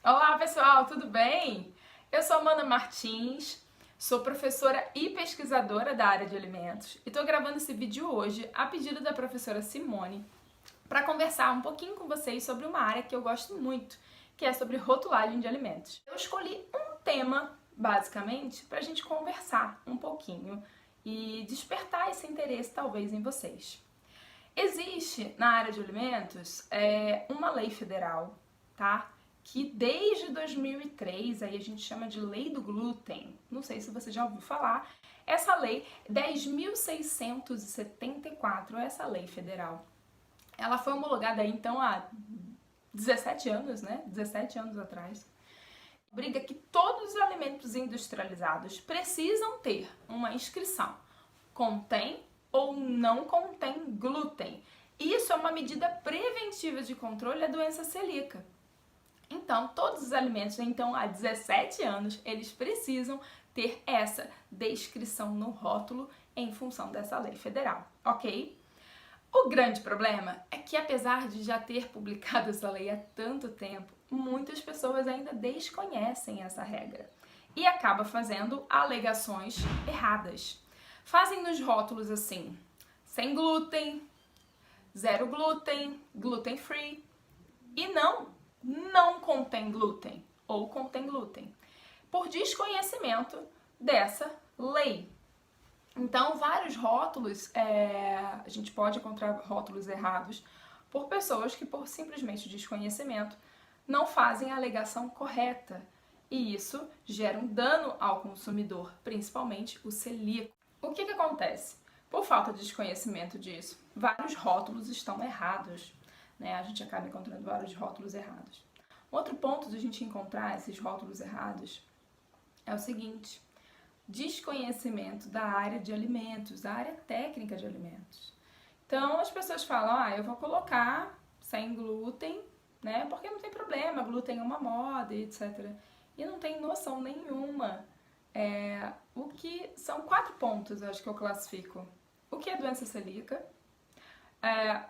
Olá pessoal, tudo bem? Eu sou Amanda Martins, sou professora e pesquisadora da área de alimentos e estou gravando esse vídeo hoje a pedido da professora Simone para conversar um pouquinho com vocês sobre uma área que eu gosto muito, que é sobre rotulagem de alimentos. Eu escolhi um tema, basicamente, para a gente conversar um pouquinho e despertar esse interesse talvez em vocês. Existe na área de alimentos uma lei federal, tá? Que desde 2003, aí a gente chama de Lei do Glúten, não sei se você já ouviu falar, essa lei 10.674, essa lei federal, ela foi homologada aí, então há 17 anos, né? 17 anos atrás. Obriga que todos os alimentos industrializados precisam ter uma inscrição. Contém ou não contém glúten. Isso é uma medida preventiva de controle da doença celíaca. Então, todos os alimentos, então há 17 anos, eles precisam ter essa descrição no rótulo em função dessa lei federal, ok? O grande problema é que, apesar de já ter publicado essa lei há tanto tempo, muitas pessoas ainda desconhecem essa regra e acabam fazendo alegações erradas. Fazem nos rótulos assim, sem glúten, zero glúten, gluten free, e não contém glúten ou contém glúten, por desconhecimento dessa lei. Então, vários rótulos, a gente pode encontrar rótulos errados por pessoas que, por simplesmente desconhecimento, não fazem a alegação correta. E isso gera um dano ao consumidor, principalmente o celíaco. O que acontece? Por falta de desconhecimento disso, vários rótulos estão errados, né? A gente acaba encontrando vários rótulos errados. Outro ponto de a gente encontrar esses rótulos errados é o seguinte: desconhecimento da área de alimentos, da área técnica de alimentos. Então as pessoas falam, eu vou colocar sem glúten, né? Porque não tem problema, glúten é uma moda, etc. E não tem noção nenhuma. O que são 4 pontos, acho que eu classifico. O que é doença celíaca?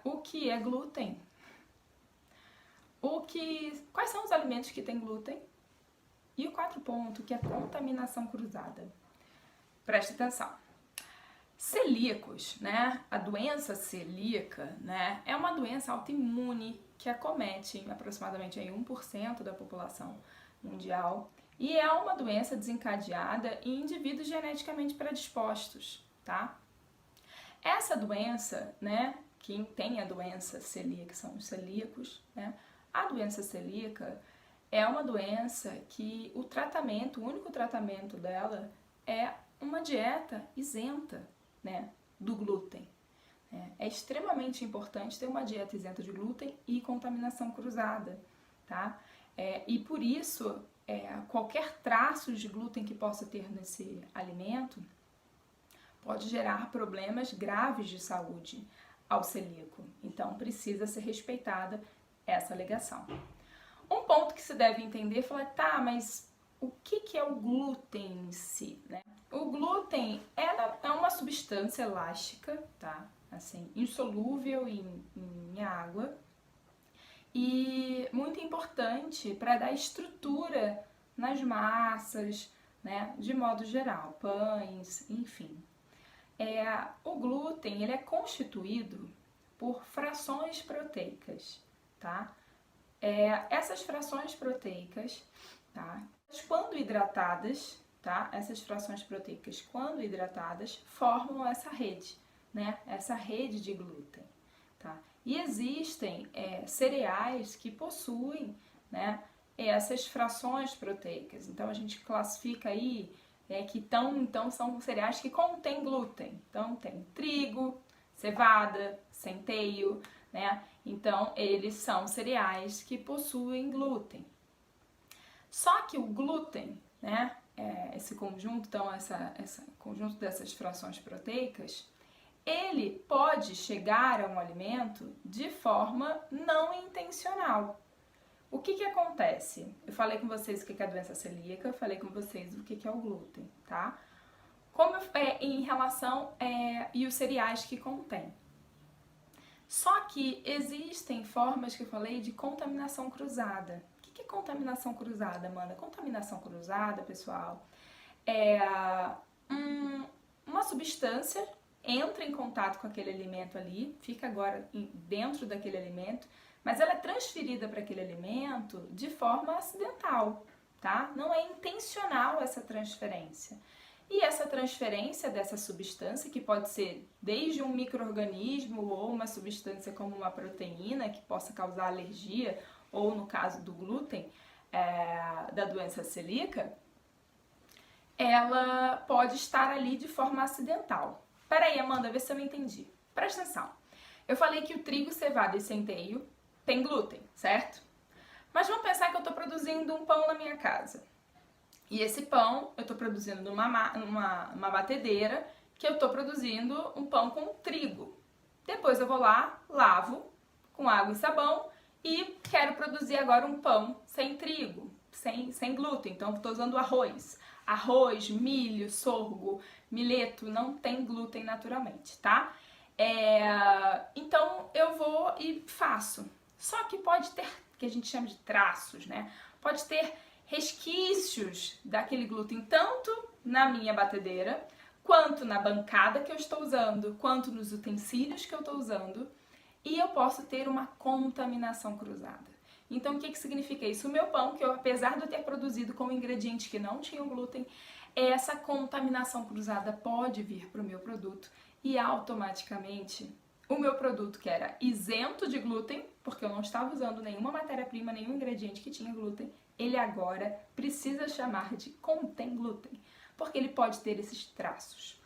O que é glúten? Quais são os alimentos que têm glúten? E o 4 ponto, que é contaminação cruzada. Preste atenção. Celíacos, né? A doença celíaca, né? É uma doença autoimune que acomete aproximadamente aí 1% da população mundial e é uma doença desencadeada em indivíduos geneticamente predispostos, tá? Essa doença, né? Quem tem a doença celíaca são os celíacos, né? A doença celíaca é uma doença que o único tratamento dela é uma dieta isenta, né, do glúten. É extremamente importante ter uma dieta isenta de glúten e contaminação cruzada, tá? E por isso, qualquer traço de glúten que possa ter nesse alimento pode gerar problemas graves de saúde ao celíaco. Então, precisa ser respeitada essa alegação. Um ponto que se deve entender é falar, mas o que é o glúten em si, né? O glúten é uma substância elástica, tá? Assim, insolúvel em água e muito importante para dar estrutura nas massas, né? De modo geral, pães, enfim. O glúten, ele é constituído por frações proteicas, tá? Essas frações proteicas, tá? Quando hidratadas, tá? Essas frações proteicas, quando hidratadas, formam essa rede, né? Essa rede de glúten, tá? E existem cereais que possuem, né? Essas frações proteicas. Então a gente classifica aí então são cereais que contêm glúten. Então tem trigo, cevada, centeio, né? Então eles são cereais que possuem glúten. Só que o glúten, né? Esse conjunto, então esse conjunto dessas frações proteicas, ele pode chegar a um alimento de forma não intencional. O que acontece? Eu falei com vocês o que é a doença celíaca, eu falei com vocês o que é o glúten, tá? Como em relação e os cereais que contém. Só que existem formas que eu falei de contaminação cruzada. O que é contaminação cruzada, Amanda? Contaminação cruzada, pessoal, é uma substância entra em contato com aquele alimento ali, fica agora dentro daquele alimento, mas ela é transferida para aquele alimento de forma acidental, tá? Não é intencional essa transferência. E essa transferência dessa substância, que pode ser desde um micro-organismo ou uma substância como uma proteína que possa causar alergia, ou no caso do glúten, da doença celíaca, ela pode estar ali de forma acidental. Peraí, Amanda, vê se eu entendi. Presta atenção. Eu falei que o trigo, cevada e centeio tem glúten, certo? Mas vamos pensar que eu estou produzindo um pão na minha casa. E esse pão eu estou produzindo numa batedeira, que eu estou produzindo um pão com trigo. Depois eu vou lá, lavo com água e sabão e quero produzir agora um pão sem trigo, sem glúten. Então eu estou usando arroz. Arroz, milho, sorgo, mileto não tem glúten naturalmente, tá? Então eu vou e faço. Só que pode ter, que a gente chama de traços, né? Pode ter resquícios daquele glúten tanto na minha batedeira, quanto na bancada que eu estou usando, quanto nos utensílios que eu estou usando, e eu posso ter uma contaminação cruzada. Então, o que significa isso? O meu pão, que eu, apesar de eu ter produzido com ingredientes que não tinham glúten, essa contaminação cruzada pode vir para o meu produto e automaticamente o meu produto, que era isento de glúten, porque eu não estava usando nenhuma matéria-prima, nenhum ingrediente que tinha glúten, ele agora precisa chamar de contém glúten, porque ele pode ter esses traços.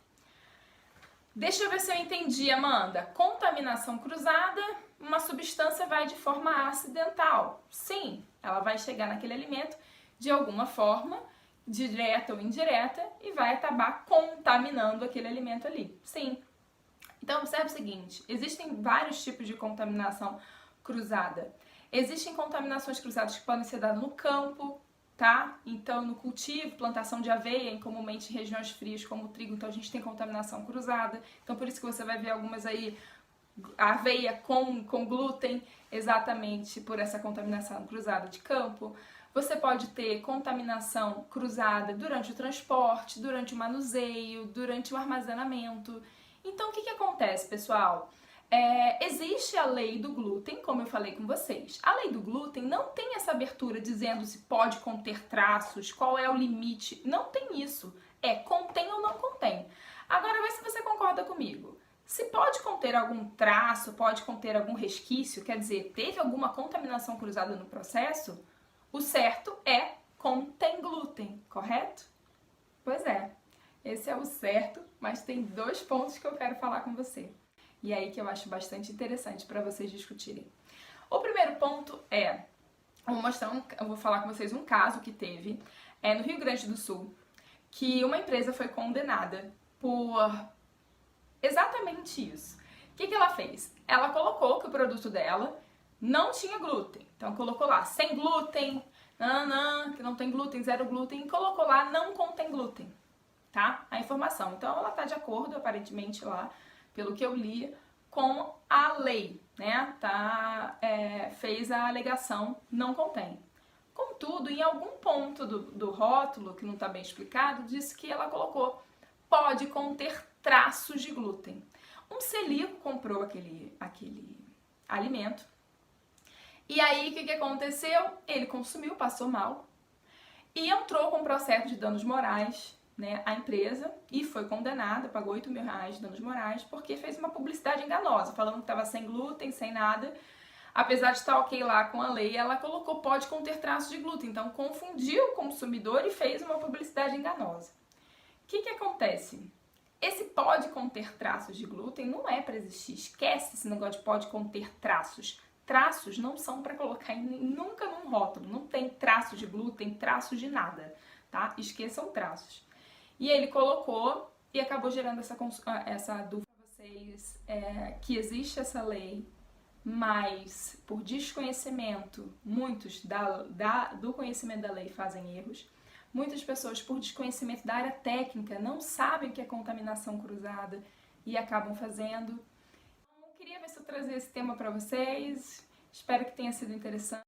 Deixa eu ver se eu entendi, Amanda. Contaminação cruzada, uma substância vai de forma acidental. Sim, ela vai chegar naquele alimento de alguma forma, direta ou indireta, e vai acabar contaminando aquele alimento ali. Sim. Então, observe o seguinte, existem vários tipos de contaminação cruzada. Existem contaminações cruzadas que podem ser dadas no campo, tá? Então, no cultivo, plantação de aveia, em comumente regiões frias como o trigo, então a gente tem contaminação cruzada. Então, por isso que você vai ver algumas aí, aveia com glúten, exatamente por essa contaminação cruzada de campo. Você pode ter contaminação cruzada durante o transporte, durante o manuseio, durante o armazenamento. Então, o que acontece, pessoal? Existe a lei do glúten, como eu falei com vocês. A lei do glúten não tem essa abertura dizendo se pode conter traços, qual é o limite. Não tem isso. Contém ou não contém. Agora, vê se você concorda comigo. Se pode conter algum traço, pode conter algum resquício, quer dizer, teve alguma contaminação cruzada no processo, o certo é contém glúten, correto? Pois é, esse é o certo, mas tem 2 pontos que eu quero falar com você. E aí que eu acho bastante interessante para vocês discutirem. O primeiro ponto eu vou falar com vocês um caso que teve no Rio Grande do Sul, que uma empresa foi condenada por exatamente isso. O que ela fez? Ela colocou que o produto dela não tinha glúten. Então colocou lá, sem glúten, que não tem glúten, 0 glúten, e colocou lá, não contém glúten, tá? A informação. Então ela tá de acordo, aparentemente lá, pelo que eu li, com a lei, né? Fez a alegação, não contém. Contudo, em algum ponto do rótulo, que não está bem explicado, disse que ela colocou, pode conter traços de glúten. Um celíaco comprou aquele alimento, e aí o que aconteceu? Ele consumiu, passou mal, e entrou com um processo de danos morais, né, a empresa, e foi condenada, pagou R$8.000 de danos morais, porque fez uma publicidade enganosa, falando que estava sem glúten, sem nada. Apesar de estar ok lá com a lei, ela colocou pode conter traços de glúten, então confundiu o consumidor e fez uma publicidade enganosa. O que acontece? Esse pode conter traços de glúten não é para existir, esquece esse negócio de pode conter traços. Traços não são para colocar nunca num rótulo, não tem traços de glúten, traços de nada, tá? Esqueçam traços. E ele colocou e acabou gerando essa dúvida para vocês, que existe essa lei, mas por desconhecimento, muitos do conhecimento da lei fazem erros. Muitas pessoas, por desconhecimento da área técnica, não sabem o que é contaminação cruzada e acabam fazendo. Então, eu queria ver se eu trazia esse tema para vocês. Espero que tenha sido interessante.